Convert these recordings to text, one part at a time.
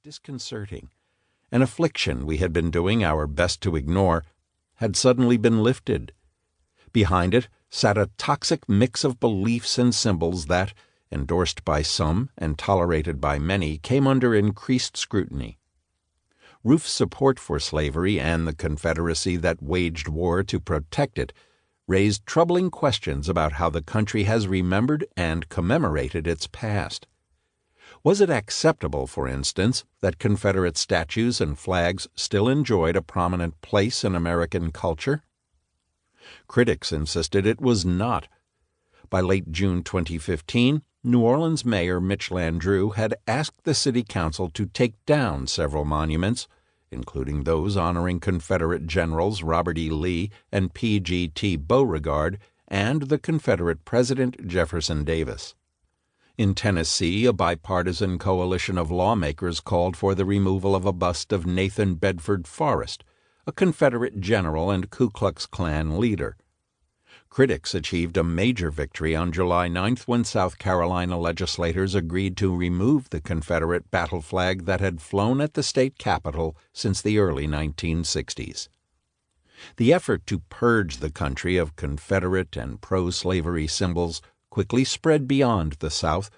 disconcerting. An affliction we had been doing our best to ignore had suddenly been lifted. Behind it sat a toxic mix of beliefs and symbols that, endorsed by some and tolerated by many, came under increased scrutiny. Roof's support for slavery and the Confederacy that waged war to protect it raised troubling questions about how the country has remembered and commemorated its past. Was it acceptable, for instance, that Confederate statues and flags still enjoyed a prominent place in American culture? Critics insisted it was not. By late June 2015, New Orleans Mayor Mitch Landrieu had asked the City Council to take down several monuments, including those honoring Confederate generals Robert E. Lee and P.G.T. Beauregard and the Confederate President Jefferson Davis. In Tennessee, a bipartisan coalition of lawmakers called for the removal of a bust of Nathan Bedford Forrest, a Confederate general and Ku Klux Klan leader. Critics achieved a major victory on July 9th when South Carolina legislators agreed to remove the Confederate battle flag that had flown at the state capitol since the early 1960s. The effort to purge the country of Confederate and pro-slavery symbols quickly spread beyond the South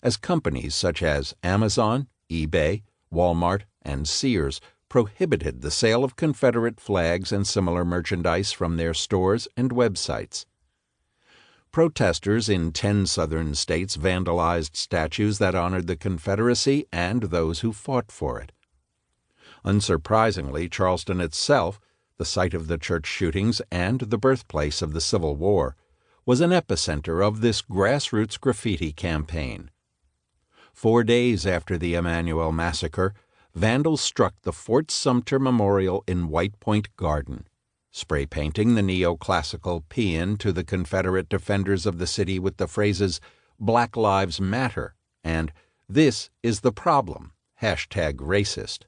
as companies such as Amazon, eBay, Walmart, and Sears prohibited the sale of Confederate flags and similar merchandise from their stores and websites. Protesters in 10 southern states vandalized statues that honored the Confederacy and those who fought for it. Unsurprisingly, Charleston itself, the site of the church shootings and the birthplace of the Civil War, was an epicenter of this grassroots graffiti campaign. 4 days after the Emanuel massacre, vandals struck the Fort Sumter Memorial in White Point Garden, spray painting the neoclassical paean to the Confederate defenders of the city with the phrases "Black Lives Matter" and "This is the problem, #racist."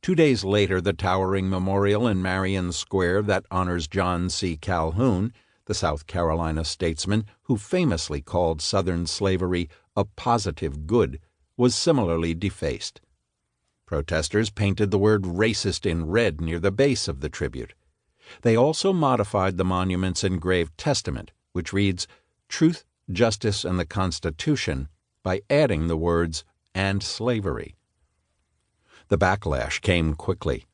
2 days later, the towering memorial in Marion Square that honors John C. Calhoun, the South Carolina statesman who famously called Southern slavery a positive good, was similarly defaced. Protesters painted the word racist in red near the base of the tribute. They also modified the monument's engraved testament, which reads, "Truth, Justice, and the Constitution," by adding the words, "and slavery." The backlash came quickly.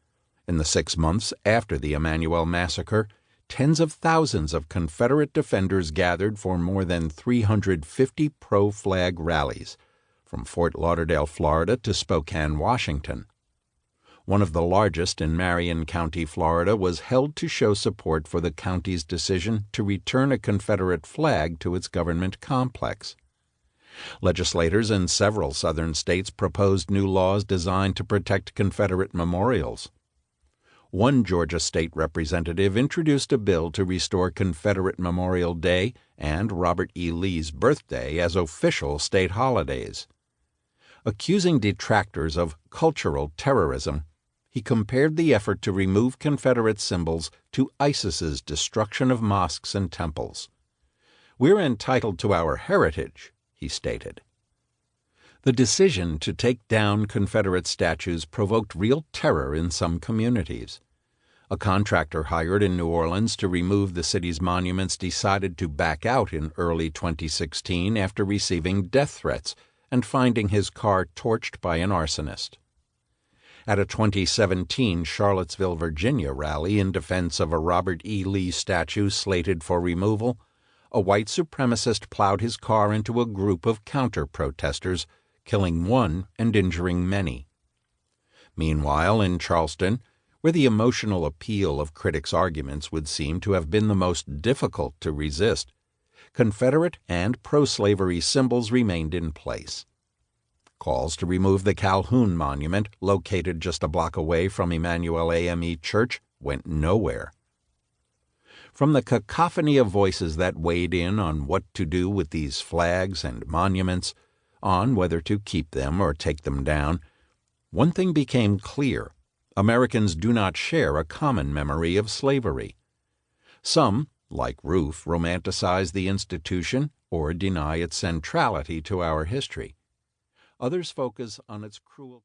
In the 6 months after the Emanuel massacre, tens of thousands of Confederate defenders gathered for more than 350 pro-flag rallies, from Fort Lauderdale, Florida to Spokane, Washington. One of the largest in Marion County, Florida, was held to show support for the county's decision to return a Confederate flag to its government complex. Legislators in several southern states proposed new laws designed to protect Confederate memorials. One Georgia state representative introduced a bill to restore Confederate Memorial Day and Robert E. Lee's birthday as official state holidays. Accusing detractors of cultural terrorism, he compared the effort to remove Confederate symbols to ISIS's destruction of mosques and temples. "We're entitled to our heritage," he stated. The decision to take down Confederate statues provoked real terror in some communities. A contractor hired in New Orleans to remove the city's monuments decided to back out in early 2016 after receiving death threats and finding his car torched by an arsonist. At a 2017 Charlottesville, Virginia rally in defense of a Robert E. Lee statue slated for removal, a white supremacist plowed his car into a group of counter-protesters, killing one and injuring many. Meanwhile, in Charleston, where the emotional appeal of critics' arguments would seem to have been the most difficult to resist, Confederate and pro-slavery symbols remained in place. Calls to remove the Calhoun Monument, located just a block away from Emanuel A.M.E. Church, went nowhere. From the cacophony of voices that weighed in on what to do with these flags and monuments, on whether to keep them or take them down, one thing became clear: Americans do not share a common memory of slavery. Some, like Roof, romanticize the institution or deny its centrality to our history. Others focus on its cruelty.